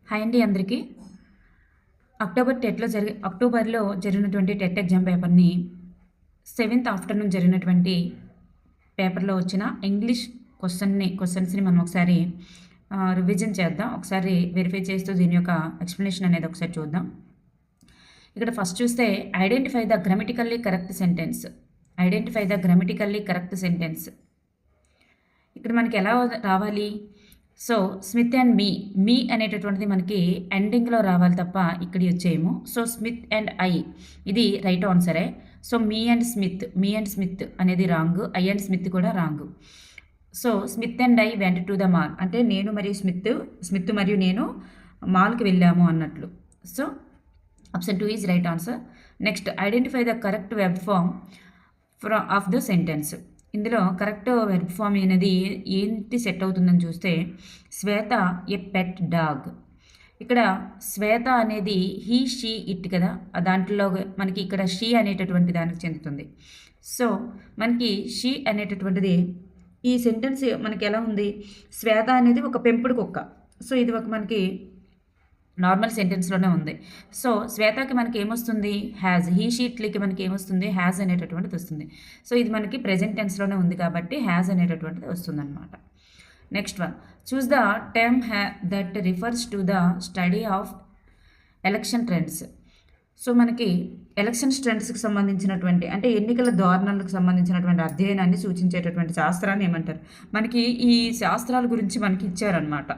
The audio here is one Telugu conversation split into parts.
హాయ్ అండి అందరికీ. అక్టోబర్లో జరిగినటువంటి టెట్ ఎగ్జామ్ పేపర్ని 7th ఆఫ్టర్నూన్ జరిగినటువంటి పేపర్లో వచ్చిన ఇంగ్లీష్ క్వశ్చన్స్ని మనం ఒకసారి రివిజన్ చేద్దాం. ఒకసారి వెరిఫై చేస్తూ దీని యొక్క ఎక్స్ప్లెనేషన్ అనేది ఒకసారి చూద్దాం. ఇక్కడ ఫస్ట్ చూస్తే identify the grammatically correct sentence. ఇక్కడ మనకి ఎలా రావాలి? సో స్మిత్ అండ్ మీ అనేటటువంటిది మనకి ఎండింగ్లో రావాలి తప్ప ఇక్కడ వచ్చేయము. సో స్మిత్ అండ్ ఐ ఇది రైట్ ఆన్సరే. సో మీ అండ్ స్మిత్ అనేది రాంగ్, ఐ అండ్ స్మిత్ కూడా wrong. So Smith and I went to the mall అంటే నేను మరియు స్మిత్ మరియు నేను మాల్కి వెళ్ళాము అన్నట్లు. So option 2 is right answer. Next identify the correct verb form of the sentence. ఇందులో కరెక్ట్ వెర్బ్ ఫామ్ అనేది ఏంటి సెట్ అవుతుందని చూస్తే శ్వేత ఏ పెట్ డాగ్. ఇక్కడ శ్వేత అనేది హీ షీ ఇట్ కదా, దాంట్లో మనకి ఇక్కడ షీ అనేటటువంటి దానికి చెందుతుంది. సో మనకి షీ అనేటటువంటిది ఈ సెంటెన్స్ మనకి ఎలా ఉంది? శ్వేత అనేది ఒక పెంపుడు కుక్క. సో ఇది ఒక మనకి నార్మల్ సెంటెన్స్లోనే ఉంది. సో శ్వేతకి మనకి ఏమొస్తుంది? హ్యాజ్. హీ షీట్లకి మనకి ఏమొస్తుంది? హ్యాజ్ అనేటటువంటిది వస్తుంది. సో ఇది మనకి ప్రెజెంట్ టెన్స్లోనే ఉంది కాబట్టి హ్యాజ్ అనేటటువంటిది వస్తుంది అనమాట. Next one, choose the term that refers to the study of election trends. So మనకి ఎలక్షన్ ట్రెండ్స్కి సంబంధించినటువంటి అంటే ఎన్నికల ధోరణులకు సంబంధించినటువంటి అధ్యయనాన్ని సూచించేటటువంటి శాస్త్రాన్ని ఏమంటారు? మనకి ఈ శాస్త్రాల గురించి మనకి ఇచ్చారనమాట.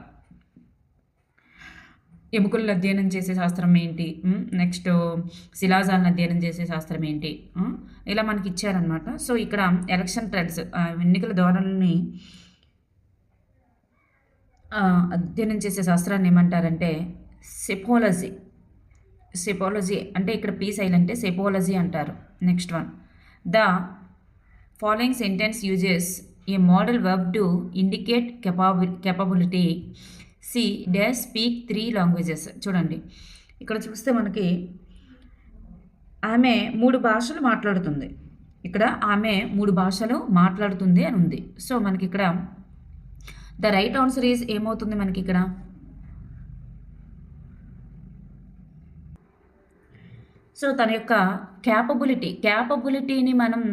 ఎముకలను అధ్యయనం చేసే శాస్త్రం ఏంటి, నెక్స్ట్ శిలాజాలను అధ్యయనం చేసే శాస్త్రం ఏంటి, ఇలా మనకి ఇచ్చారనమాట. సో ఇక్కడ ఎలక్షన్ ట్రెండ్స్ ఎన్నికల ధోరణుల్ని అధ్యయనం చేసే శాస్త్రాన్ని ఏమంటారంటే సెపోలజీ అంటే ఇక్కడ పీ సైలెంటే సెపోలజీ అంటారు. Next one, the following sentence uses a modal verb to indicate capability. She dash speak 3 languages. చూడండి ఇక్కడ చూస్తే మనకి ఆమె 3 భాషలు మాట్లాడుతుంది. ఇక్కడ ఆమె 3 భాషలు మాట్లాడుతుంది అని ఉంది. సో మనకి ఇక్కడ ద రైట్ ఆన్సర్ ఈజ్ ఏమవుతుంది మనకి ఇక్కడ? సో తన యొక్క క్యాపబిలిటీని మనం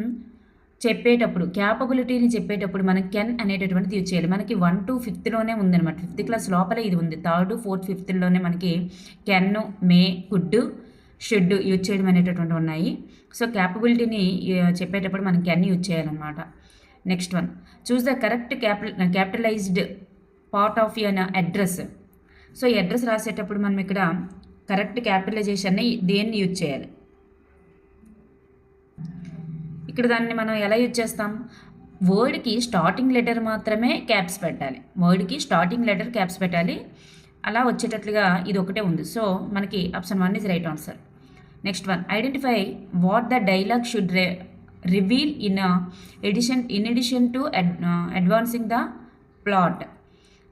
చెప్పేటప్పుడు మనం కెన్ అనేటటువంటిది యూజ్ చేయాలి. మనకి 1 to 5thలోనే ఉందన్నమాట. 5th క్లాస్ లోపలే ఇది ఉంది. 3rd, 4th, 5thలోనే మనకి can, may, could, should use చేయడం అనేటటువంటి ఉన్నాయి. సో క్యాపబిలిటీని చెప్పేటప్పుడు మనం కెన్ యూజ్ చేయాలన్నమాట. Next one, choose the correct capitalized part of an address. So ఈ అడ్రస్ రాసేటప్పుడు మనం ఇక్కడ కరెక్ట్ క్యాపిటలైజేషన్ని దేన్ని యూజ్ చేయాలి? ఇక్కడ దాన్ని మనం ఎలా యూజ్ చేస్తాం? వర్డ్కి స్టార్టింగ్ లెటర్ మాత్రమే క్యాప్స్ పెట్టాలి. అలా వచ్చేటట్లుగా ఇది ఒకటే ఉంది. సో మనకి option 1 is right answer. Next one, identify what the dialogue should reveal in addition to advancing the plot.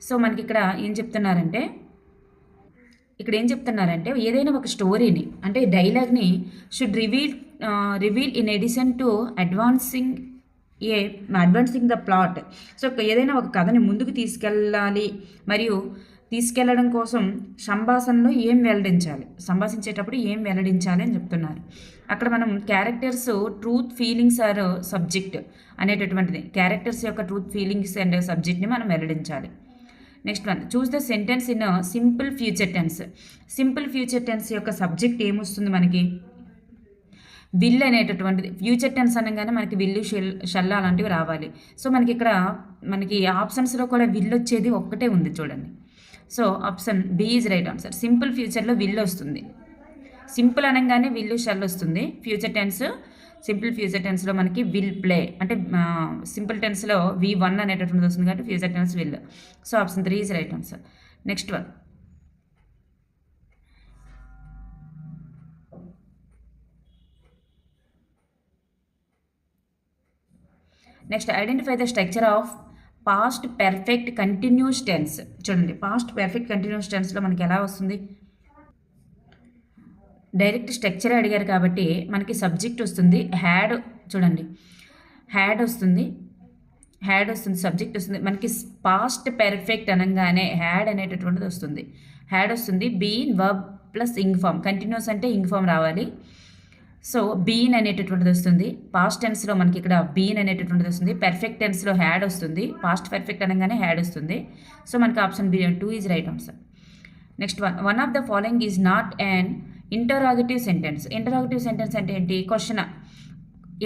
So మనకి ఇక్కడ ఏం చెప్తున్నారంటే ఏదైనా ఒక స్టోరీని అంటే డైలాగ్ని should reveal in addition to advancing the plot. So ఏదైనా ఒక కథని ముందుకు తీసుకెళ్ళాలి మరియు తీసుకెళ్లడం కోసం సంభాషించేటప్పుడు ఏం వెల్లడించాలి అని చెప్తున్నారు. అక్కడ మనం characters truth feelings or subject అనేటటువంటిది, క్యారెక్టర్స్ యొక్క ట్రూత్ ఫీలింగ్స్ అండ్ సబ్జెక్ట్ని మనం వెల్లడించాలి. Next one, choose the sentence in simple future tense యొక్క సబ్జెక్ట్ ఏమొస్తుంది మనకి? విల్ అనేటటువంటిది. ఫ్యూచర్ టెన్స్ అనగానే మనకి విల్లు, షల్ అలాంటివి రావాలి. సో మనకి ఇక్కడ మనకి ఆప్షన్స్లో కూడా విల్ వచ్చేది ఒక్కటే ఉంది చూడండి. So option B is right answer. Simple ఫ్యూచర్లో విల్ వస్తుంది. సింపుల్ అనగానే విల్లు, షల్ వస్తుంది. సింపుల్ ఫ్యూచర్ టెన్స్లో మనకి విల్ ప్లే అంటే సింపుల్ టెన్స్లో V1 అనేటటువంటిది వస్తుంది కాబట్టి future tense will. So option 3 is right answer. Next one, identify the structure of past perfect continuous tense. చూడండి పాస్ట్ పెర్ఫెక్ట్ కంటిన్యూస్ టెన్స్లో మనకి ఎలా వస్తుంది? డైరెక్ట్ స్ట్రక్చర్ అడిగారు కాబట్టి మనకి సబ్జెక్ట్ వస్తుంది. హ్యాడ్ వస్తుంది. హ్యాడ్ వస్తుంది, సబ్జెక్ట్ వస్తుంది. మనకి పాస్ట్ పెర్ఫెక్ట్ అనగానే హ్యాడ్ అనేటటువంటిది వస్తుంది. హ్యాడ్ వస్తుంది. Been verb plus ing form. Continuous అంటే ఇంగ్ ఫామ్ రావాలి. సో బీన్ అనేటటువంటిది వస్తుంది. పాస్ట్ టెన్స్లో మనకి ఇక్కడ బీన్ అనేటటువంటిది వస్తుంది. పెర్ఫెక్ట్ టెన్స్లో హ్యాడ్ వస్తుంది. పాస్ట్ పెర్ఫెక్ట్ అనగానే హ్యాడ్ వస్తుంది. సో మనకి option B 2 is right answer. Next one of the following is not and interrogative sentence. Interrogative sentence అంటే ఏంటి? క్వశ్చన్.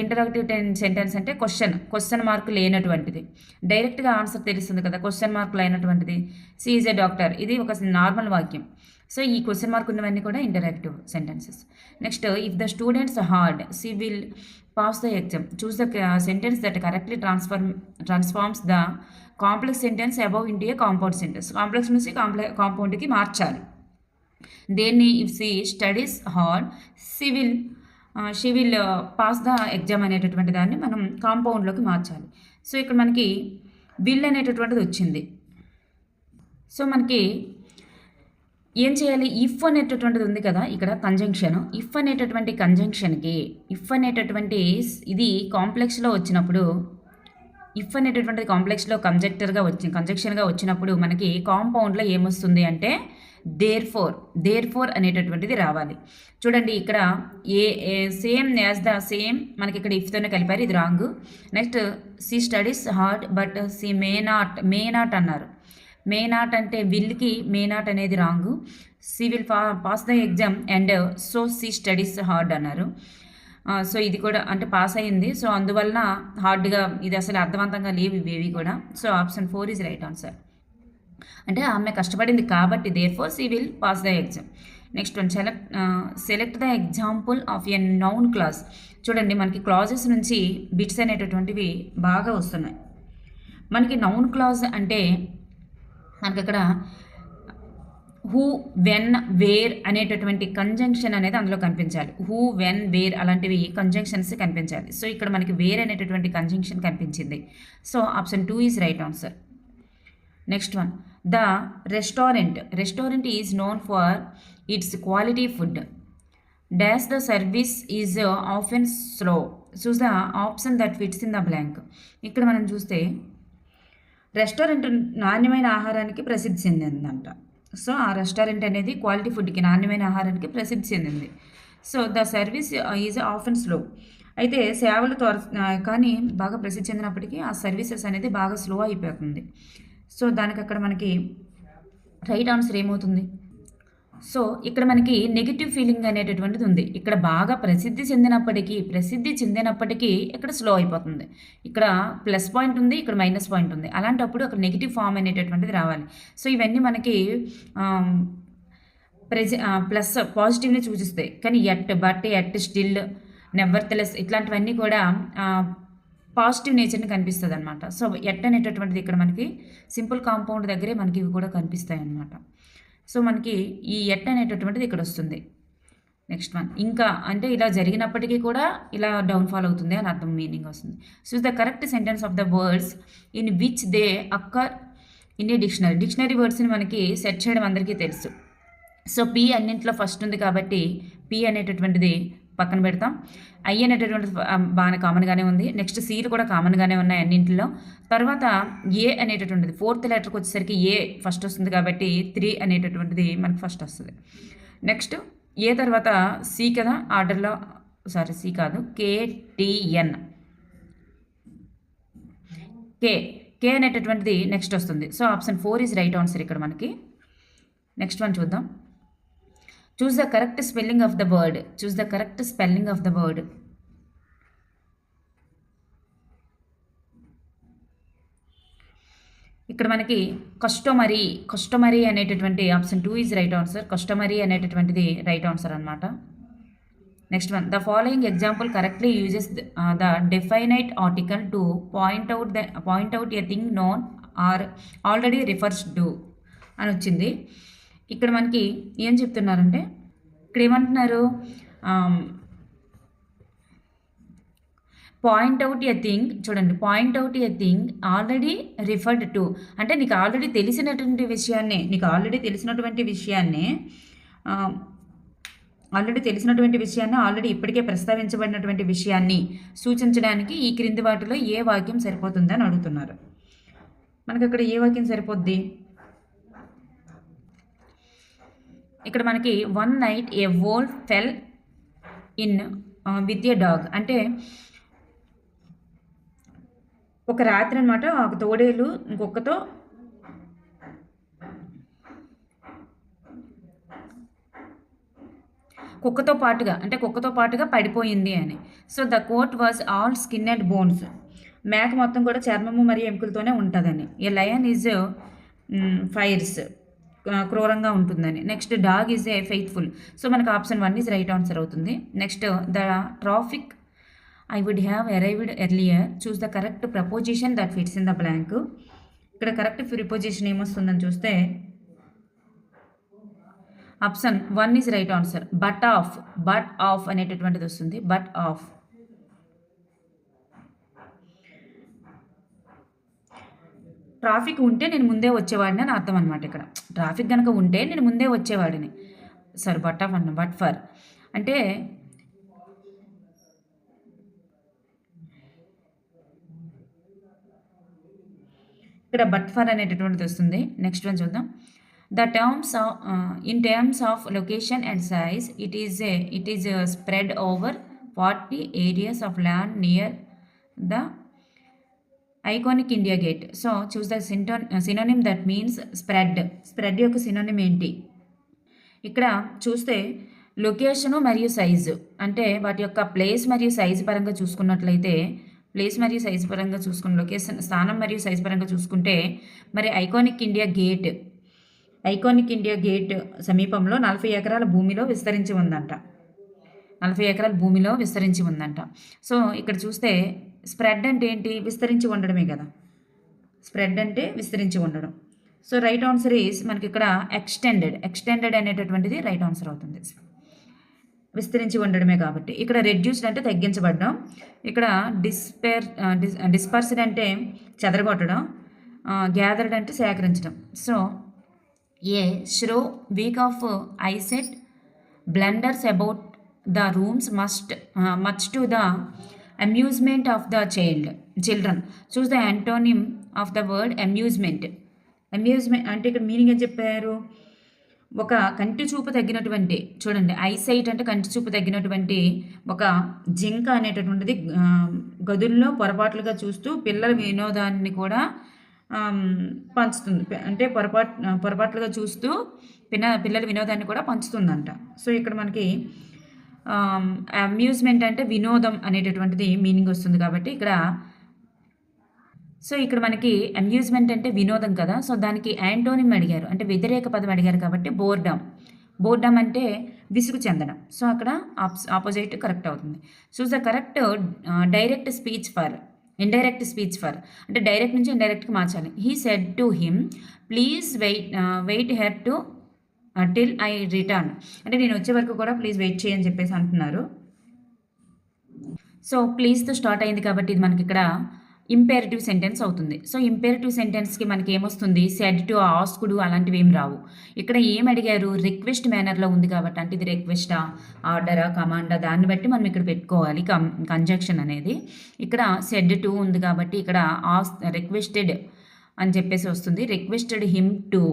ఇంటరాగేటివ్ సెంటెన్స్ అంటే క్వశ్చన్ మార్క్ లేనటువంటిది. డైరెక్ట్గా ఆన్సర్ తెలుస్తుంది కదా, క్వశ్చన్ మార్క్ లేనటువంటిది. సి ఈజ్ ఎ డాక్టర్, ఇది ఒక నార్మల్ వాక్యం. సో ఈ క్వశ్చన్ మార్క్ ఉన్నవన్నీ కూడా interactive sentences. Next, if the students hard she will pass the exam. Choose the sentence that correctly transforms the complex sentence above into a compound sentence. Complex నుంచి కాంపౌండ్కి మార్చాలి. దేన్ని? If she studies hard she will pass the exam అనేటటువంటి దాన్ని మనం కాంపౌండ్లోకి మార్చాలి. సో ఇక్కడ మనకి విల్ అనేటటువంటిది వచ్చింది. సో మనకి ఏం చేయాలి? ఇఫ్ అనేటటువంటిది ఉంది కదా ఇక్కడ కంజంక్షన్. ఇఫ్ అనేటటువంటి కంజంక్షన్కి ఇఫ్ అనేటటువంటి ఇది కాంప్లెక్స్లో వచ్చినప్పుడు, ఇఫ్ అనేటటువంటిది కాంప్లెక్స్లో కంజంక్షన్గా వచ్చినప్పుడు మనకి కాంపౌండ్లో ఏమొస్తుంది అంటే దేర్ ఫోర్ అనేటటువంటిది రావాలి. చూడండి ఇక్కడ సేమ్ యాజ్ ద సేమ్ మనకి ఇక్కడ ఇఫ్తోనే కలిపారు, ఇది wrong. Next, she studies hard but she may not అన్నారు. మే నాట్ అంటే విల్కి మే నాట్ అనేది wrong. She will pass the exam and so she studies hard అన్నారు. సో ఇది కూడా అంటే పాస్ అయ్యింది. సో అందువలన హార్డ్గా ఇది అసలు అర్థవంతంగా లేవు ఇవేవి కూడా. So option 4 is right answer. అంటే ఆమె కష్టపడింది కాబట్టి therefore she will pass the exam. Next one, select the example of a noun clause. చూడండి మనకి క్లాజెస్ నుంచి బిట్స్ అనేటటువంటివి బాగా వస్తున్నాయి. మనకి నౌన్ క్లాజ్ అంటే మనకి అక్కడ హూ, వెన్, వేర్ అనేటటువంటి కంజంక్షన్ అనేది అందులో కనిపించాలి. హూ, వెన్, వేర్ అలాంటివి కంజంక్షన్స్ కనిపించాలి. సో ఇక్కడ మనకి వేర్ అనేటటువంటి కంజంక్షన్ కనిపించింది. So option 2 is right answer. Next one, the restaurant is known for its quality food. Dash the service is often slow. Choose the option that fits in the blank. ఇక్కడ మనం చూస్తే రెస్టారెంట్ నాణ్యమైన ఆహారానికి ప్రసిద్ధి చెందిందంట. సో ఆ రెస్టారెంట్ అనేది క్వాలిటీ ఫుడ్కి, నాణ్యమైన ఆహారానికి ప్రసిద్ధి చెందింది. So the service is often slow. అయితే సేవలు కానీ బాగా ప్రసిద్ధి చెందినప్పటికీ ఆ సర్వీసెస్ అనేది బాగా స్లో అయిపోతుంది. సో దానికి అక్కడ మనకి రైట్ ఆన్సర్ ఏమవుతుంది? సో ఇక్కడ మనకి నెగిటివ్ ఫీలింగ్ అనేటటువంటిది ఉంది. ఇక్కడ బాగా ప్రసిద్ధి చెందినప్పటికీ ఇక్కడ స్లో అయిపోతుంది. ఇక్కడ ప్లస్ పాయింట్ ఉంది, ఇక్కడ మైనస్ పాయింట్ ఉంది. అలాంటప్పుడు అక్కడ నెగిటివ్ ఫామ్ అనేటటువంటిది రావాలి. సో ఇవన్నీ మనకి ప్లస్ పాజిటివ్ని సూచిస్తాయి. కానీ ఎట్, స్టిల్, నెవర్తెలెస్ ఇట్లాంటివన్నీ కూడా పాజిటివ్ నేచర్ని కనిపిస్తుంది అనమాట. సో ఎట్ అనేటటువంటిది ఇక్కడ మనకి సింపుల్ కాంపౌండ్ దగ్గరే మనకి ఇవి కూడా కనిపిస్తాయి అన్నమాట. సో మనకి ఈ ఎట్ అనేటటువంటిది ఇక్కడ వస్తుంది. నెక్స్ట్ వన్, ఇంకా అంటే ఇలా జరిగినప్పటికీ కూడా ఇలా డౌన్ఫాల్ అవుతుంది అని అర్థం, మీనింగ్ వస్తుంది. So the correct sentence of the words in which they occur in a dictionary వర్డ్స్ని మనకి సెట్ చేయడం అందరికీ తెలుసు. సో పి అన్నింటిలో ఫస్ట్ ఉంది కాబట్టి పి అనేటటువంటిది పక్కన పెడతాం. ఐ అనేటటువంటిది బాగా కామన్గానే ఉంది. నెక్స్ట్ సీలు కూడా కామన్గానే ఉన్నాయి అన్నింటిలో. తర్వాత ఏ అనేటటువంటిది 4th లెటర్కి వచ్చేసరికి ఏ ఫస్ట్ వస్తుంది కాబట్టి 3 అనేటటువంటిది మనకి ఫస్ట్ వస్తుంది. నెక్స్ట్ ఏ తర్వాత సి కదా ఆర్డర్లో, సి కాదు, KTN, కే అనేటటువంటిది నెక్స్ట్ వస్తుంది. So option 4 is right answer ఇక్కడ మనకి. నెక్స్ట్ వన్ చూద్దాం. Choose the correct spelling of the word. ఇక్కడ మనకి కస్టమరీ అనేటటువంటి option 2 is right answer. Customary అనేటటువంటిది రైట్ ఆన్సర్ అనమాట. Next one, the following example correctly uses the definite article to point out a thing known or already refers to అని వచ్చింది. ఇక్కడ మనకి ఏం చెప్తున్నారంటే, ఇక్కడ ఏమంటున్నారు, పాయింట్ అవుట్ ఎ థింగ్. చూడండి, point out a thing already referred to అంటే నీకు ఆల్రెడీ తెలిసినటువంటి విషయాన్నే ఆల్రెడీ తెలిసినటువంటి విషయాన్ని, ఆల్రెడీ ఇప్పటికే ప్రస్తావించబడినటువంటి విషయాన్ని సూచించడానికి ఈ క్రింది వాటిలో ఏ వాక్యం సరిపోతుందని అడుగుతున్నారు. మనకి అక్కడ ఏ వాక్యం సరిపోద్ది? ఇక్కడ మనకి one night A wolf fell in with a dog, అంటే ఒక రాత్రి అనమాట ఒక తోడేలు ఇంకొకతో కుక్కతో పాటుగా పడిపోయింది అని. So the goat was all skin and bones, మేక మొత్తం కూడా చర్మము మరియు ఎముకలతోనే ఉంటుందని. ఏ లయన్ ఈజ్ ఫైర్స్, క్రూరంగా ఉంటుందని. Next dog is a faithful. So మనకు ఆప్షన్ 1 ఈజ్ రైట్ ఆన్సర్ అవుతుంది. Next the traffic I would have arrived earlier, choose the correct preposition that fits in the blank. ఇక్కడ కరెక్ట్ ప్రిపోజిషన్ ఏమొస్తుందని చూస్తే option 1 is right answer. But off అనేటటువంటిది వస్తుంది. But of. ట్రాఫిక్ ఉంటే నేను ముందే వచ్చేవాడిని అని అర్థం అనమాట. ఇక్కడ ట్రాఫిక్ కనుక ఉంటే నేను ముందే వచ్చేవాడిని. సారీ, బట్ ఆఫ్ అన్న, బట్ ఫర్ అంటే ఇక్కడ బట్ ఫర్ అనేటటువంటిది వస్తుంది. నెక్స్ట్ వన్ చూద్దాం. The terms of in terms of location and size it is spread over 40 areas of land near the iconic India gate. So choose the synonym that means spread. Spread యొక్క సినోనిమ్ ఏంటి? ఇక్కడ చూస్తే లొకేషను మరియు సైజు, అంటే వాటి యొక్క ప్లేస్ మరియు సైజు పరంగా చూసుకున్నట్లయితే, లొకేషన్ స్థానం మరియు సైజు పరంగా చూసుకుంటే మరి ఐకానిక్ ఇండియా గేట్ సమీపంలో 40 ఎకరాల భూమిలో విస్తరించి ఉందంట. 40 ఎకరాల భూమిలో విస్తరించి ఉందంట. సో ఇక్కడ చూస్తే స్ప్రెడ్ అంటే ఏంటి? విస్తరించి ఉండడమే కదా. స్ప్రెడ్ అంటే విస్తరించి ఉండడం. సో రైట్ ఆన్సర్ ఈజ్ మనకి ఇక్కడ ఎక్స్టెండెడ్ అనేటటువంటిది రైట్ ఆన్సర్ అవుతుంది. విస్తరించి ఉండడమే కాబట్టి. ఇక్కడ రెడ్యూస్డ్ అంటే తగ్గించబడడం. ఇక్కడ డిస్పర్స్డ్ అంటే చెదరగొట్టడం. గ్యాదర్డ్ అంటే సేకరించడం. So a shrow week of I set blunders about the rooms much to the amusement of the children. Choose the antonym of the word amusement అంటే ఇక్కడ మీనింగ్ ఏం చెప్పారు? ఒక కంటి చూపు తగ్గినటువంటి, చూడండి, ఐసైట్ అంటే కంటి చూపు తగ్గినటువంటి ఒక జింక అనేటటువంటిది గదుల్లో పొరపాట్లుగా చూస్తూ పిల్లల వినోదాన్ని కూడా పంచుతుంది. అంటే పొరపాట్లుగా చూస్తూ పిల్లల వినోదాన్ని కూడా పంచుతుందంట. సో ఇక్కడ మనకి అమ్యూజ్మెంట్ అంటే వినోదం అనేటటువంటిది మీనింగ్ వస్తుంది కాబట్టి ఇక్కడ మనకి అమ్యూజ్మెంట్ అంటే వినోదం కదా. సో దానికి యాంటోనిమ్ అడిగారు, అంటే వ్యతిరేక పదం అడిగారు కాబట్టి బోర్డమ్ అంటే విసుగు చెందడం. సో అక్కడ ఆపోజిట్ కరెక్ట్ అవుతుంది. So the correct indirect speech for అంటే డైరెక్ట్ నుంచి ఇండైరెక్ట్కి మార్చాలి. He said to him please wait her to till I return, అంటే నేను వచ్చే వరకు కూడా ప్లీజ్ వెయిట్ చేయని చెప్పేసి అంటున్నారు. సో ప్లీజ్తో స్టార్ట్ అయింది కాబట్టి ఇది మనకి ఇక్కడ ఇంపేరేటివ్ సెంటెన్స్ అవుతుంది. సో ఇంపేరేటివ్ సెంటెన్స్కి మనకి ఏమొస్తుంది? సెడ్ టు, ఆస్కుడు అలాంటివి ఏం రావు. ఇక్కడ ఏం అడిగారు? రిక్వెస్ట్ మేనర్లో ఉంది కాబట్టి, అంటే ఇది రిక్వెస్టా, ఆర్డరా, కమాండా, దాన్ని బట్టి మనం ఇక్కడ పెట్టుకోవాలి కంజంక్షన్ అనేది. ఇక్కడ సెడ్ టు ఉంది కాబట్టి ఇక్కడ రిక్వెస్టెడ్ అని చెప్పేసి వస్తుంది. Requested him to.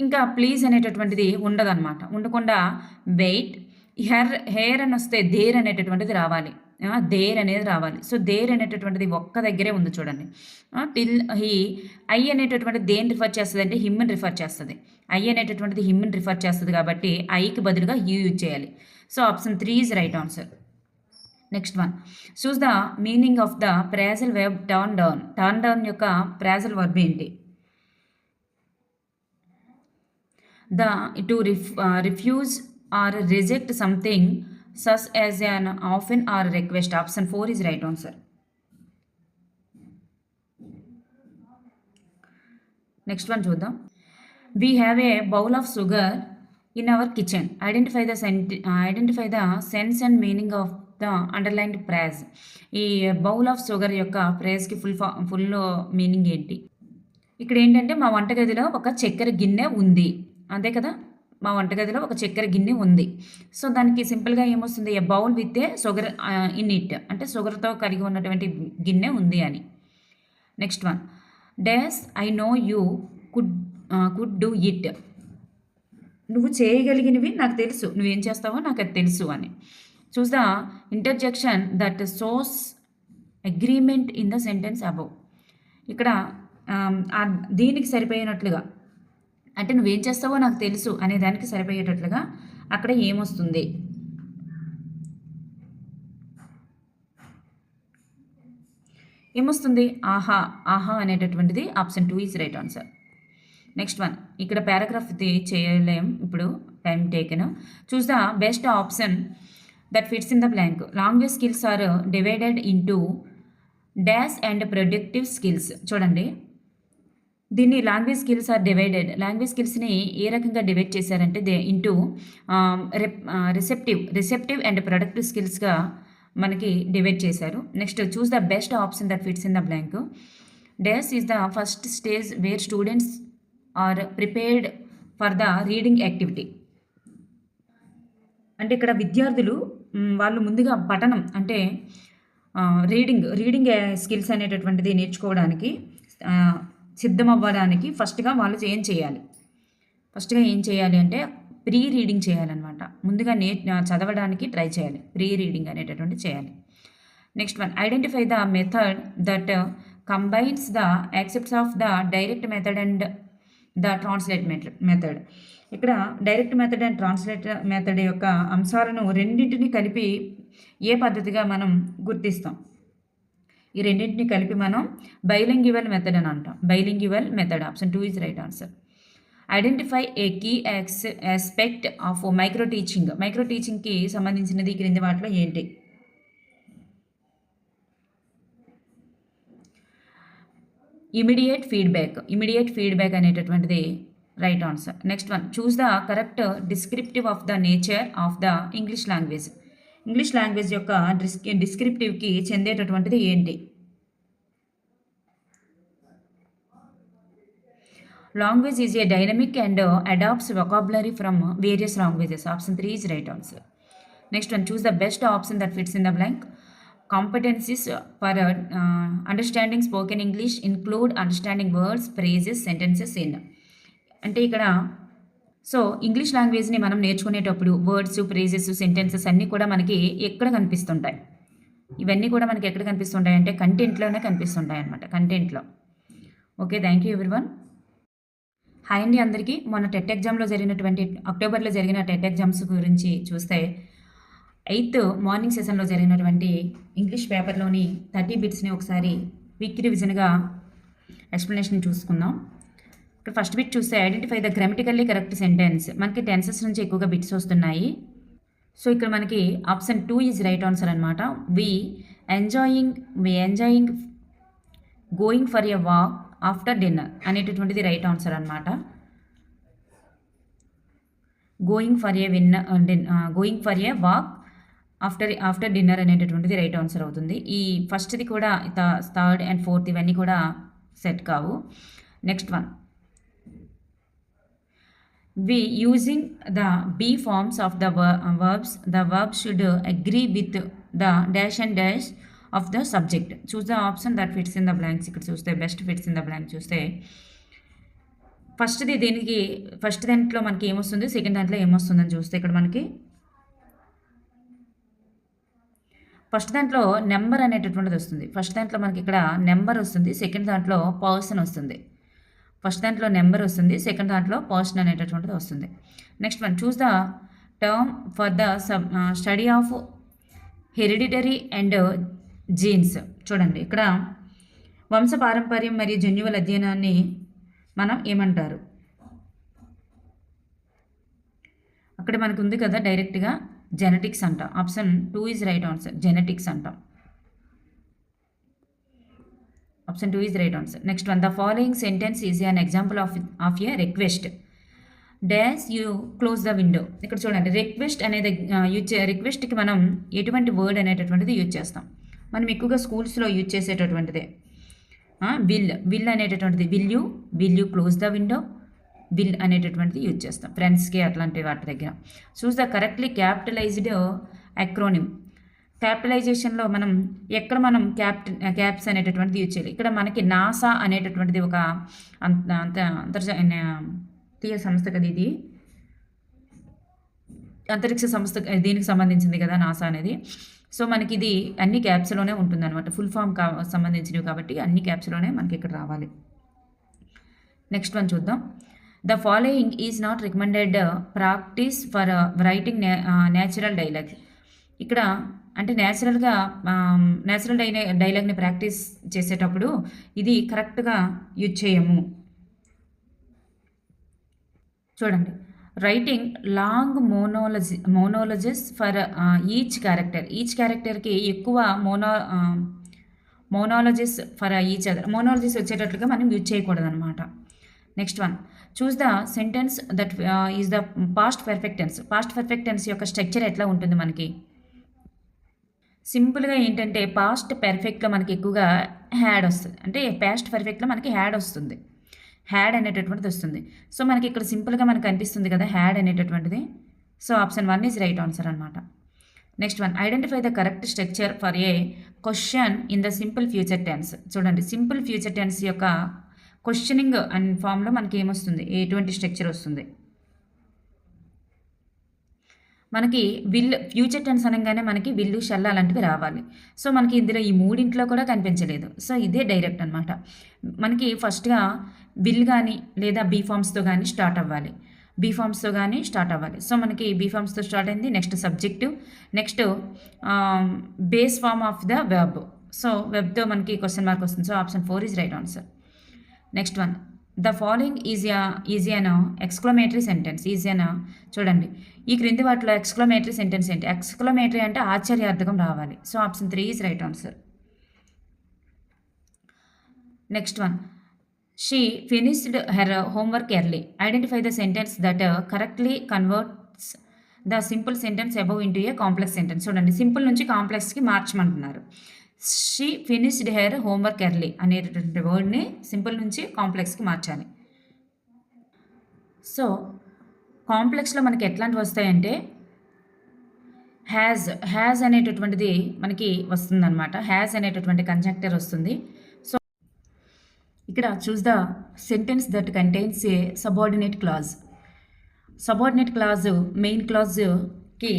ఇంకా ప్లీజ్ అనేటటువంటిది ఉండదన్నమాట. ఉండకుండా వెయిట్, హెయిర్ అని వస్తే దేర్ అనేటటువంటిది రావాలి. దేర్ అనేది రావాలి. సో దేర్ అనేటటువంటిది ఒక్క దగ్గరే ఉంది చూడండి. టిల్ హీ, ఐ అనేటటువంటిది దేన్ని రిఫర్ చేస్తుంది అంటే హిమ్ని రిఫర్ చేస్తుంది. ఐ అనేటటువంటిది హిమ్ని రిఫర్ చేస్తుంది కాబట్టి ఐకి బదులుగా యూ యూజ్ చేయాలి. So option 3 is right answer. Next one, choose the meaning of the phrasal web turn down యొక్క ప్రేజల్ వర్బ్ ఏంటి? To refuse or reject something such as an offer or request. Option 4 is right answer. Next one చూద్దాం. We have a bowl of sugar in our kitchen. Identify the sense and meaning of the underlined phrase. ఈ బౌల్ ఆఫ్ షుగర్ యొక్క ఫ్రేజ్కి ఫుల్ మీనింగ్ ఏంటి? ఇక్కడ ఏంటంటే మా వంటగదిలో ఒక చక్కెర గిన్నె ఉంది, అంతే కదా. మా వంటగదిలో ఒక చక్కెర గిన్నె ఉంది. సో, దానికి సింపుల్‌గా ఏమొస్తుంది? A bowl with a sugar in it. అంటే షుగర్‌తో కలిగి ఉన్నటువంటి గిన్నె ఉంది అని. Next one. Dash I know you could do it. నువ్వు చేయగలిగినవి నాకు తెలుసు. నువ్వేం చేస్తావో నాకది తెలుసు అని. Choose the interjection that shows agreement in the sentence above. ఇక్కడ దీనికి సరిపోయినట్లుగా, అంటే నువ్వేం చేస్తావో నాకు తెలుసు అనే దానికి సరిపోయేటట్లుగా అక్కడ ఏమొస్తుంది? ఏమొస్తుంది? ఆహా. ఆహా అనేటటువంటిది option 2 is right answer. Next one. ఇక్కడ పారాగ్రాఫ్ చేయలేం ఇప్పుడు, time taken. Choose the best option that fits in the blank. Language skills are divided into dash and productive skills. చూడండి, దీన్ని language skills are divided. Language స్కిల్స్ని ఏ రకంగా డివైడ్ చేశారంటే ఇంటూ రిసెప్టివ్ అండ్ ప్రొడక్టివ్ స్కిల్స్గా మనకి డివైడ్ చేశారు. Next choose the best option that fits in the blank. Dash is the first stage where students are prepared for the reading activity. అంటే ఇక్కడ విద్యార్థులు వాళ్ళు ముందుగా పఠనం అంటే రీడింగ్ స్కిల్స్ అనేటటువంటిది నేర్చుకోవడానికి సిద్ధమవ్వడానికి ఫస్ట్గా వాళ్ళు ఏం చేయాలి? ఫస్ట్గా ఏం చేయాలి అంటే ప్రీ రీడింగ్ చేయాలన్నమాట. ముందుగా చదవడానికి ట్రై చేయాలి. ప్రీ రీడింగ్ అనేటటువంటి చేయాలి. Next one. Identify the method that combines the aspects of the direct method and the translate method. ఇక్కడ direct method and translate method యొక్క అంశాలను రెండింటిని కలిపి ఏ పద్ధతిగా మనం గుర్తిస్తాం? ఈ రెండింటిని కలిపి మనం బైలింగ్యువల్ మెథడ్ అని అంటాం. Bilingual method option 2 is right answer. Identify a key aspect of micro teaching. Micro టీచింగ్కి సంబంధించినది క్రింది వాటిలో ఏంటి? ఇమీడియట్ ఫీడ్బ్యాక్ అనేటటువంటిది right answer. Next one. Choose the correct descriptive of the nature of the English language. English language యొక్క డిస్క్రిప్టివ్కి చెందేటటువంటిది ఏంటి? Language is a dynamic and adapts vocabulary from various languages. Option 3 is right answer. Next one. Choose the best option that fits in the blank. Competencies for understanding spoken English include understanding words, phrases, sentences in. అంటే ఇక్కడ సో ఇంగ్లీష్ లాంగ్వేజ్ని మనం నేర్చుకునేటప్పుడు వర్డ్స్, ఫ్రేజెస్, సెంటెన్సెస్ అన్నీ కూడా మనకి ఎక్కడ కనిపిస్తుంటాయి? ఇవన్నీ కూడా మనకి ఎక్కడ కనిపిస్తుంటాయి అంటే కంటెంట్లోనే కనిపిస్తుంటాయి అన్నమాట. కంటెంట్లో. Okay, thank you everyone. Hi అండి అందరికీ. మొన్న టెట్ ఎగ్జామ్లో జరిగినటువంటి అక్టోబర్లో జరిగిన టెట్ ఎగ్జామ్స్ గురించి చూస్తే 8th మార్నింగ్ సెషన్లో జరిగినటువంటి ఇంగ్లీష్ పేపర్లోని 30 బిట్స్ని ఒకసారి క్విక్ రివిజన్గా ఎక్స్ప్లెనేషన్ చూసుకుందాం. ఇక్కడ ఫస్ట్ బిట్ చూస్తే identify the grammatically correct sentence. మనకి టెన్సెస్ నుంచి ఎక్కువగా బిట్స్ వస్తున్నాయి. సో ఇక్కడ మనకి ఆప్షన్ 2 ఈజ్ రైట్ ఆన్సర్ అనమాట. We enjoying going for a walk after dinner అనేటటువంటిది రైట్ ఆన్సర్ అనమాట. Going for a walk after dinner అనేటటువంటిది రైట్ ఆన్సర్ అవుతుంది. ఈ ఫస్ట్ది కూడా థర్డ్ అండ్ ఫోర్త్ ఇవన్నీ కూడా సెట్ కావు. Next one. We using the be forms of the verbs. The verb should agree with the dash and dash of the subject. Choose the option that fits in the blanks. ఇక్కడ చూస్తే best fits in the blank చూస్తే ఫస్ట్ది దీనికి ఫస్ట్ దాంట్లో మనకి ఏమొస్తుంది, సెకండ్ దాంట్లో ఏమొస్తుందని చూస్తే ఇక్కడ మనకి ఫస్ట్ దాంట్లో నెంబర్ అనేటటువంటిది వస్తుంది. ఫస్ట్ దాంట్లో మనకి ఇక్కడ నెంబర్ వస్తుంది, సెకండ్ దాంట్లో పర్సన్ వస్తుంది. ఫస్ట్ దాంట్లో నెంబర్ వస్తుంది, సెకండ్ దాంట్లో పర్సన్ అనేటటువంటిది వస్తుంది. Next one. Choose the term for the study of hereditary and jeans. చూడండి, ఇక్కడ వంశపారంపర్యం మరియు జన్యువుల అధ్యయనాన్ని మనం ఏమంటారు? అక్కడ మనకు ఉంది కదా డైరెక్ట్గా జెనెటిక్స్ అంటాం. Option 2 is right answer. Genetics అంటాం. Option 2 is right answer. Next one. The following sentence is an example of a request. Dash you close the window. ఇక్కడ చూడండి, రిక్వెస్ట్ అనేది రిక్వెస్ట్కి మనం ఎటువంటి వర్డ్ అనేటటువంటిది యూజ్ చేస్తాం? మనం ఎక్కువగా స్కూల్స్లో యూజ్ చేసేటటువంటిదే విల్ అనేటటువంటిది. Will you close the window. Will అనేటటువంటిది యూజ్ చేస్తాం ఫ్రెండ్స్కి అట్లాంటి వాటి దగ్గర. Choose the correctly capitalized acronym. క్యాపిటలైజేషన్లో మనం ఎక్కడ మనం క్యాప్స్ అనేటటువంటిది యూజ్ చేయాలి. ఇక్కడ మనకి నాసా అనేటటువంటిది ఒక అంతర్జాతీయ సంస్థ కదా, ఇది అంతరిక్ష సంస్థ దీనికి సంబంధించింది కదా నాసా అనేది. సో మనకి ఇది అన్ని క్యాప్స్లోనే ఉంటుంది అనమాట, ఫుల్ ఫామ్ సంబంధించినవి కాబట్టి అన్ని క్యాప్స్లోనే మనకి ఇక్కడ రావాలి. నెక్స్ట్ వన్ చూద్దాం. The following is not recommended practice for writing natural dialogue. ఇక్కడ అంటే న్యాచురల్ డైలాగ్ని ప్రాక్టీస్ చేసేటప్పుడు ఇది కరెక్ట్గా యూజ్ చేయము. చూడండి, writing long monologues for each క్యారెక్టర్కి ఎక్కువ monologues for each other monologues వచ్చేటట్లుగా మనం యూజ్ చేయకూడదు అనమాట. Next one, choose the sentence that is the past perfect tense. Past perfect tense యొక్క స్ట్రక్చర్ ఎట్లా ఉంటుంది మనకి? సింపుల్గా ఏంటంటే పాస్ట్ పర్ఫెక్ట్లో మనకి ఎక్కువగా హ్యాడ్ వస్తుంది, అంటే పాస్ట్ పర్ఫెక్ట్లో మనకి హ్యాడ్ వస్తుంది, హ్యాడ్ అనేటటువంటిది వస్తుంది. సో మనకి ఇక్కడ సింపుల్గా మనకు అనిపిస్తుంది కదా హ్యాడ్ అనేటటువంటిది. So option 1 is right answer అనమాట. Next one, identify the correct structure for a question in the simple future tense. చూడండి, సింపుల్ ఫ్యూచర్ టెన్స్ యొక్క క్వశ్చనింగ్ అండ్ ఫామ్లో మనకి ఏమొస్తుంది, ఎటువంటి స్ట్రక్చర్ వస్తుంది? మనకి విల్ ఫ్యూచర్ టెన్స్ అనగానే మనకి విల్లు షెల్ అలాంటివి రావాలి. సో మనకి ఇందులో ఈ మూడింట్లో కూడా కనిపించలేదు. సో ఇదే డైరెక్ట్ అనమాట. మనకి ఫస్ట్గా విల్ కానీ లేదా బీ ఫామ్స్తో కానీ స్టార్ట్ అవ్వాలి. సో మనకి బీ ఫామ్స్తో స్టార్ట్ అయింది. Next subject, next base form of the verb. So వెబ్తో మనకి క్వశ్చన్ మార్క్ వస్తుంది. So option 4 is right answer. Next one, the following is an exclamatory sentence. చూడండి, ఈ క్రింది వాటిలో ఎక్స్క్లమేటరీ సెంటెన్స్ ఏంటి? ఎక్స్క్లమేటరీ అంటే ఆశ్చర్యార్థకం రావాలి. So option 3 is right answer. Next one, she finished her homework early. Identify the sentence that correctly converts the simple sentence above into a complex sentence. చూడండి, సింపుల్ నుంచి కాంప్లెక్స్కి మార్చమంటున్నారు. She finished her homework early అనేటటువంటి వర్డ్ని సింపుల్ నుంచి కాంప్లెక్స్కి మార్చాలి. సో కాంప్లెక్స్లో మనకి ఎట్లాంటివి వస్తాయంటే హ్యాజ్ అనేటటువంటిది మనకి వస్తుందన్నమాట. హ్యాజ్ అనేటటువంటి కంజంక్టర్ వస్తుంది. సో ఇక్కడ choose the sentence that contains a subordinate clause. Subordinate clause main క్లాజ్కి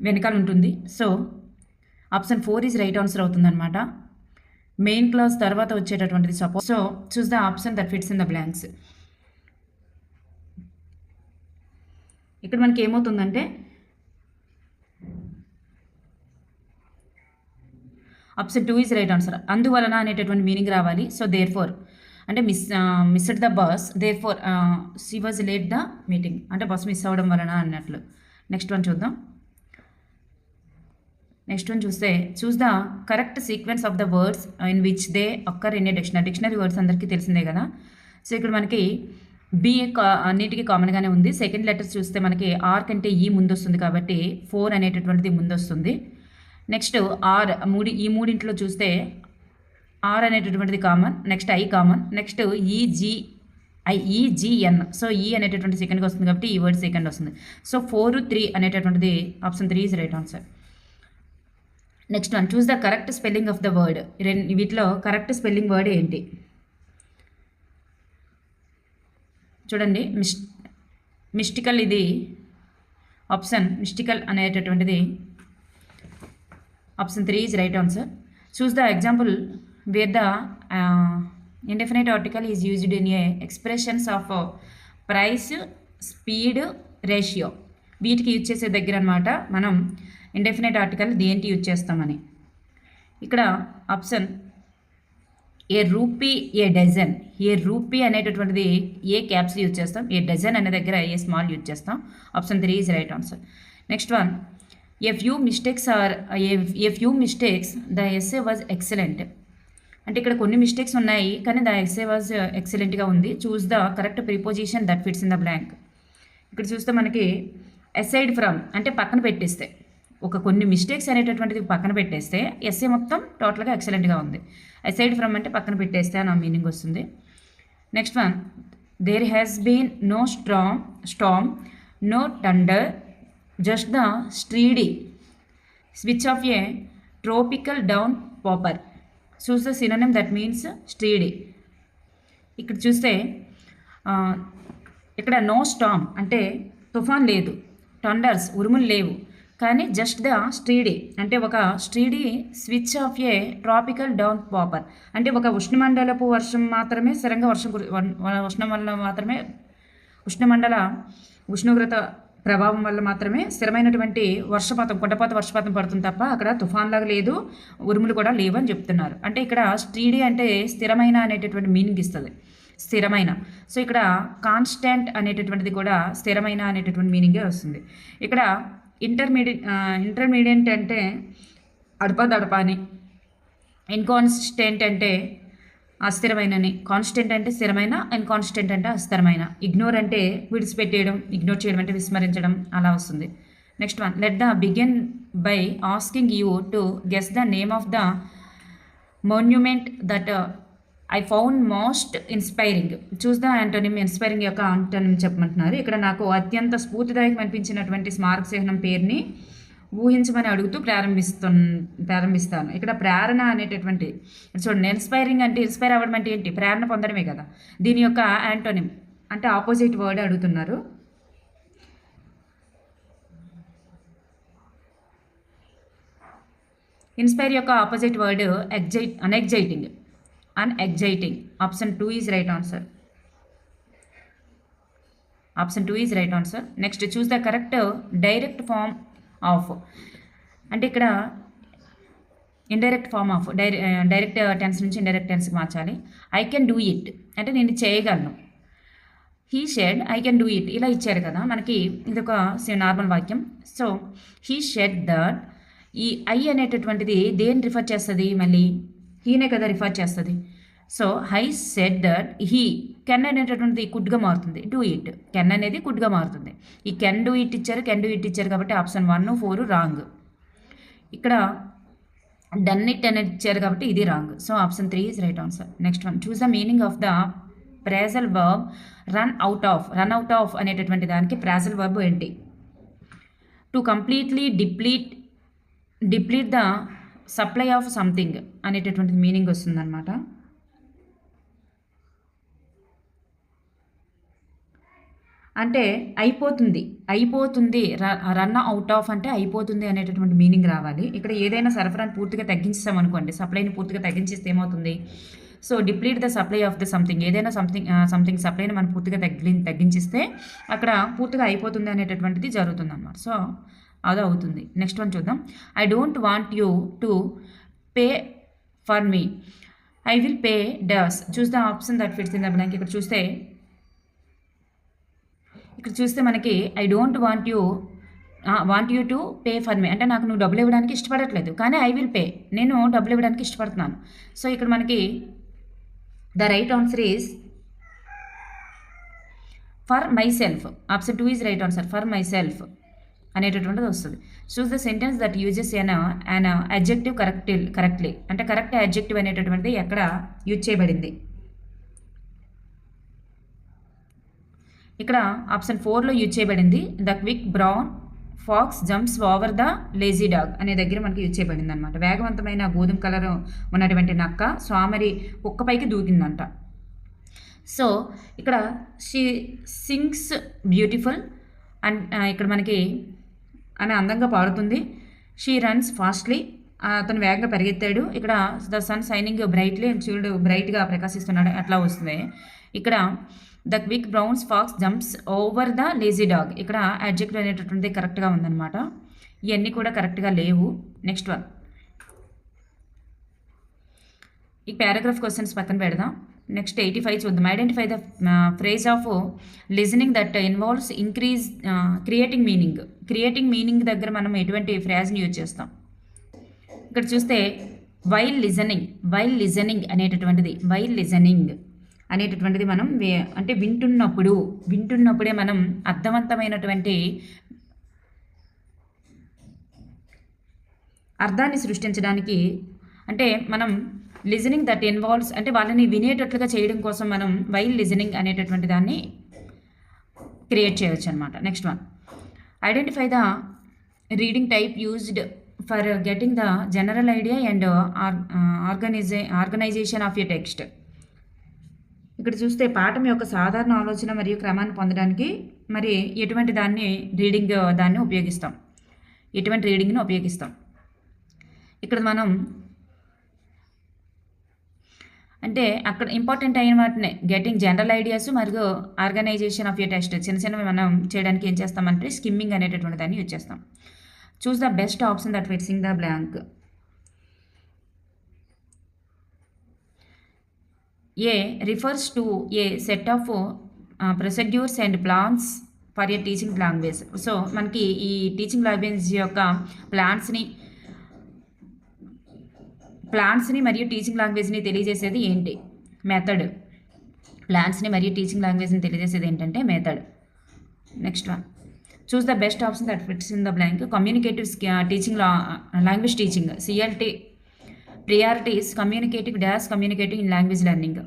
వెనకాల ఉంటుంది. So option 4 is right answer అవుతుందన్నమాట. మెయిన్ క్లాజ్ తర్వాత వచ్చేటటువంటిది suppose. So choose the option that fits in the blanks. ఇక్కడ మనకి ఏమవుతుందంటే ఆప్షన్ 2 ఈజ్ రైట్ ఆన్సర్. అందువలన అనేటటువంటి మీనింగ్ రావాలి. సో దేర్ ఫోర్ అంటే missed the bus, therefore she was late the meeting అంటే బస్ మిస్ అవ్వడం వలన అన్నట్లు. నెక్స్ట్ వన్ చూస్తే choose the correct sequence of the words in which they occur in a dictionary words అందరికీ తెలిసిందే కదా. సో ఇక్కడ మనకి బి అన్నిటికీ కామన్గానే ఉంది. సెకండ్ లెటర్స్ చూస్తే మనకి ఆర్ కంటే ఈ ముందు వస్తుంది కాబట్టి 4 అనేటటువంటిది ముందు వస్తుంది. నెక్స్ట్ ఆర్ ఈ మూడింట్లో చూస్తే ఆర్ అనేటటువంటిది common, next I common, next ఈజిఎన్. సో ఈ అనేటటువంటి సెకండ్కి వస్తుంది కాబట్టి ఈ వర్డ్ సెకండ్ వస్తుంది. సో 4, 3 అనేటటువంటిది option 3 is right answer. Next one, choose the correct spelling of the word. వీటిలో కరెక్ట్ స్పెల్లింగ్ వర్డ్ ఏంటి? చూడండి, మిస్టికల్, ఇది ఆప్షన్ మిస్టికల్ అనేటటువంటిది option 3 is right answer. Choose the example wear the indefinite article is used in a expressions of price, speed, ratio. వీటికి యూజ్ చేసే దగ్గర అనమాట మనం ఇండెఫినైట్ ఆర్టికల్ దేంటి యూజ్ చేస్తామని. ఇక్కడ option a rupee, a dozen. A rupee అనేటటువంటిది ఏ క్యాప్స్ యూజ్ చేస్తాం, ఏ డజన్ అనే దగ్గర ఏ స్మాల్ యూజ్ చేస్తాం. Option 3 is right answer. Next one, a few mistakes the essay was excellent. అంటే ఇక్కడ కొన్ని మిస్టేక్స్ ఉన్నాయి కానీ ద ఎస్సే వాజ్ ఎక్సలెంట్గా ఉంది. చూస్ the correct preposition that fits in the blank. ఇక్కడ చూస్తే మనకి అసైడ్ ఫ్రమ్ అంటే పక్కన పెట్టేస్తే, కొన్ని మిస్టేక్స్ అనేటటువంటిది పక్కన పెట్టేస్తే ఎస్ఏ మొత్తం టోటల్గా ఎక్సలెంట్గా ఉంది. అసైడ్ ఫ్రమ్ అంటే పక్కన పెట్టేస్తే అని మీనింగ్ వస్తుంది. Next one, there has been no storm no thunder just the steady swish of a tropical downpour. Choose the synonym that means steady. ఇక్కడ చూస్తే ఇక్కడ నో స్టామ్ అంటే తుఫాన్ లేదు, థండర్స్ ఉరుములు లేవు, కానీ జస్ట్ ద స్ట్రీడీ అంటే ఒక స్ట్రీడీ swish of A tropical down పాపర్ అంటే ఒక ఉష్ణమండలపు వర్షం మాత్రమే స్థిరంగా ఉష్ణమండల ఉష్ణోగ్రత ప్రభావం వల్ల మాత్రమే స్థిరమైనటువంటి వర్షపాతం, కొండపాత వర్షపాతం పడుతుంది తప్ప అక్కడ తుఫాన్లాగా లేదు, ఉరుములు కూడా లేవు అని చెప్తున్నారు. అంటే ఇక్కడ స్ట్రీడీ అంటే స్థిరమైన అనేటటువంటి మీనింగ్ ఇస్తుంది, స్థిరమైన. సో ఇక్కడ కాన్స్టాంట్ అనేటటువంటిది కూడా స్థిరమైన అనేటటువంటి మీనింగే వస్తుంది. ఇక్కడ ఇంటర్మీడియట్ అంటే అడపదడప అని, ఇన్కాన్స్టెంట్ అంటే అస్థిరమైనని, కాన్స్టెంట్ అంటే స్థిరమైన, ఇన్కాన్స్టెంట్ అంటే అస్థిరమైన. ఇగ్నోర్ అంటే విడిచిపెట్టేయడం, ఇగ్నోర్ చేయడం అంటే విస్మరించడం అలా వస్తుంది. Next one, let the begin by asking you to guess the name of the monument that I found most inspiring. Choose the antonym. Inspiring యొక్క యాంటోనిమ్ చెప్పమంటున్నారు. ఇక్కడ నాకు అత్యంత స్ఫూర్తిదాయకం అనిపించినటువంటి స్మారక చిహ్నం పేరుని ఊహించమని అడుగుతూ ప్రారంభిస్తాను. ఇక్కడ ప్రేరణ అనేటటువంటి చూడండి, ఇన్స్పైరింగ్ అంటే ఇన్స్పైర్ అవ్వడం అంటే ఏంటి? ప్రేరణ పొందడమే కదా. దీని యొక్క యాంటోనిమ్ అంటే ఆపోజిట్ వర్డ్ అడుగుతున్నారు. ఇన్స్పైర్ యొక్క opposite word అన్ఎగ్జైటింగ్. Option 2 is right answer. Option 2 is right answer. Next, choose the correct direct form of. అంటే ఇక్కడ indirect form of direct tense నుంచి ఇండైరెక్ట్ టెన్స్కి మార్చాలి. ఐ కెన్ డూ ఇట్ అంటే నేను చేయగలను. He said I can do it ఇలా ఇచ్చారు కదా మనకి, ఇది ఒక నార్మల్ వాక్యం. సో హీ షెడ్ దట్, ఈ ఐ అనేటటువంటిది దేన్ని రిఫర్ చేస్తుంది? మళ్ళీ హీనే కదా రిఫర్ చేస్తుంది. So he said that he, can అనేటటువంటిది కుడ్గా మారుతుంది, డూ ఇట్. కెన్ అనేది కుడ్గా మారుతుంది. ఈ కెన్ డూ ఇట్ ఇచ్చారు కాబట్టి ఆప్షన్ 1, 4 రాంగ్. ఇక్కడ డన్ ఇట్ అనేది ఇచ్చారు కాబట్టి ఇది wrong. So option 3 is right answer. Next one, choose the meaning of the phrasal verb run out of అనేటటువంటి దానికి ప్రేజల్ వర్బ్ ఏంటి? To completely deplete the supply of something అనేటటువంటి మీనింగ్ వస్తుందన్నమాట. అంటే అయిపోతుంది, రన్ అవుట్ ఆఫ్ అంటే అయిపోతుంది అనేటటువంటి మీనింగ్ రావాలి. ఇక్కడ ఏదైనా సరఫరాని పూర్తిగా తగ్గించామనుకోండి, సప్లైని పూర్తిగా తగ్గించేస్తే ఏమవుతుంది? So deplete the supply of the something, ఏదైనా సంథింగ్ సప్లైని మనం పూర్తిగా తగ్గించిస్తే అక్కడ పూర్తిగా అయిపోతుంది అనేటటువంటిది జరుగుతుంది అన్నమాట. సో అది అవుతుంది. నెక్స్ట్ వన్ చూద్దాం. I don't want you to pay for me, I will pay does. Choose the option that fits in the blank. ఇక్కడ చూస్తే మనకి I don't want you to pay for me అంటే నాకు నువ్వు డబ్బులు ఇవ్వడానికి ఇష్టపడట్లేదు, కానీ ఐ విల్ పే, నేను డబ్బులు ఇవ్వడానికి ఇష్టపడుతున్నాను. సో ఇక్కడ మనకి the right answer is for myself. Option 2 is right answer. For myself అనేటటువంటిది వస్తుంది. Choose the sentence that uses an adjective correctly అంటే కరెక్ట్ అడ్జెక్టివ్ అనేటటువంటిది ఎక్కడ యూజ్ చేయబడింది? ఇక్కడ ఆప్షన్ 4లో యూజ్ చేయబడింది. The quick brown fox jumps over the lazy dog అనే దగ్గర మనకి యూజ్ చేయబడింది అనమాట. వేగవంతమైన గోధుమ కలర్ ఉన్నటువంటి నక్క స్వామరి కుక్కపైకి దూకిందంట. సో ఇక్కడ షీ సింగ్స్ బ్యూటిఫుల్ అండ్ ఇక్కడ మనకి ఆమె అందంగా పాడుతుంది. షీ రన్స్ ఫాస్ట్లీ, అతను వేగంగా పరిగెత్తాడు. ఇక్కడ the sun shining brightly and చూడు బ్రైట్గా ప్రకాశిస్తున్నాడు అట్లా వస్తుంది. ఇక్కడ the quick browns fox jumps over the lazy dog, ఇక్కడ అడ్జెక్టివ్ అనేటటువంటిది కరెక్ట్గా ఉందన్నమాట. ఇవన్నీ కూడా కరెక్ట్గా లేవు. నెక్స్ట్ వన్, ఈ పారాగ్రాఫ్ క్వశ్చన్స్ పక్కన పెడదాం. నెక్స్ట్ 85 చూద్దాం. Identify the phrase of listening that involves creating meaning దగ్గర మనం ఎటువంటి ఫ్రేజ్ని యూజ్ చేస్తాం? ఇక్కడ చూస్తే వైల్ లిజనింగ్ అనేటటువంటిది మనం అంటే వింటున్నప్పుడే మనం అర్థవంతమైనటువంటి అర్థాన్ని సృష్టించడానికి, అంటే మనం లిజనింగ్ దట్ ఇన్వాల్వ్స్ అంటే వాళ్ళని వినేటట్లుగా చేయడం కోసం మనం వైల్ లిజనింగ్ అనేటటువంటి దాన్ని క్రియేట్ చేయవచ్చు అనమాట. Next one, identify the reading type used for getting the general idea and organisation of a text. ఇక్కడ చూస్తే పాఠం యొక్క సాధారణ ఆలోచన మరియు క్రమాన్ని పొందడానికి మరి ఎటువంటి దాన్ని ఉపయోగిస్తాం, ఎటువంటి రీడింగ్ని ఉపయోగిస్తాం. ఇక్కడ మనం అంటే అక్కడ ఇంపార్టెంట్ అయిన వాటినే గెటింగ్ జనరల్ ఐడియాస్ మరియు ఆర్గనైజేషన్ ఆఫ్ ఏ టెక్స్ట్ చిన్నవి మనం చేయడానికి ఏం చేస్తామంటే స్కిమ్మింగ్ అనేటటువంటి దాన్ని యూజ్ చేస్తాం. Choose the best option that fits in the blank. A refers to a set of procedures and plans for a teaching language. So మనకి ఈ టీచింగ్ లాంగ్వేజ్ యొక్క ప్లాన్స్ని మరియు టీచింగ్ లాంగ్వేజ్ని తెలియజేసేది ఏంటి? మెథడ్. ప్లాన్స్ని మరియు టీచింగ్ లాంగ్వేజ్ని తెలియజేసేది ఏంటంటే method. Next one, choose the best option that fits in the blank. Communicative teaching language teaching, CLT priorities communicative in language learning.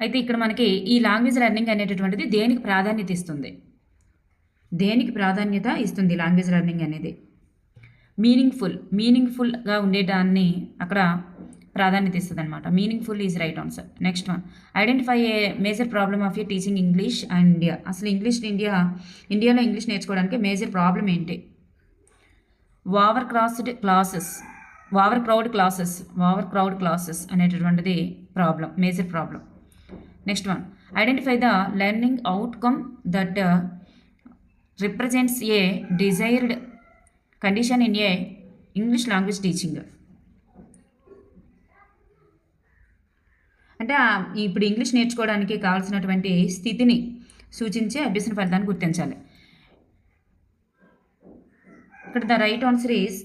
అయితే ఇక్కడ మనకి ఈ లాంగ్వేజ్ లెర్నింగ్ అనేటటువంటిది దేనికి ప్రాధాన్యత ఇస్తుంది లాంగ్వేజ్ లెర్నింగ్ అనేది? మీనింగ్ఫుల్గా ఉండేదాన్ని అక్కడ ప్రాధాన్యత ఇస్తుంది అనమాట. Meaningful is right answer. Next one, identify a major problem of A teaching English and India. అసలు ఇండియాలో ఇంగ్లీష్ నేర్చుకోవడానికి మేజర్ ప్రాబ్లం ఏంటి? ఓవర్ క్రౌడ్ క్లాసెస్ అనేటటువంటిది major problem. Next one, identify the learning outcome that represents A desired condition in a English language teaching. అంటే ఇప్పుడు ఇంగ్లీష్ నేర్చుకోవడానికి కావాల్సినటువంటి స్థితిని సూచించే అభ్యసన ఫలితాన్ని గుర్తించాలి. ఇక్కడ the right answer is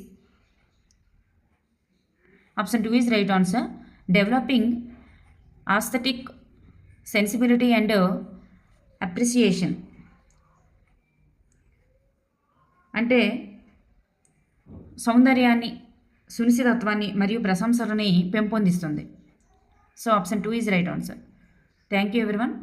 option 2 is right answer. Developing aesthetic sensibility and appreciation అంటే సౌందర్యాన్ని, సునిశ్చితత్వాన్ని మరియు ప్రశంసలని పెంపొందిస్తుంది. So option 2 is right answer. Thank you everyone.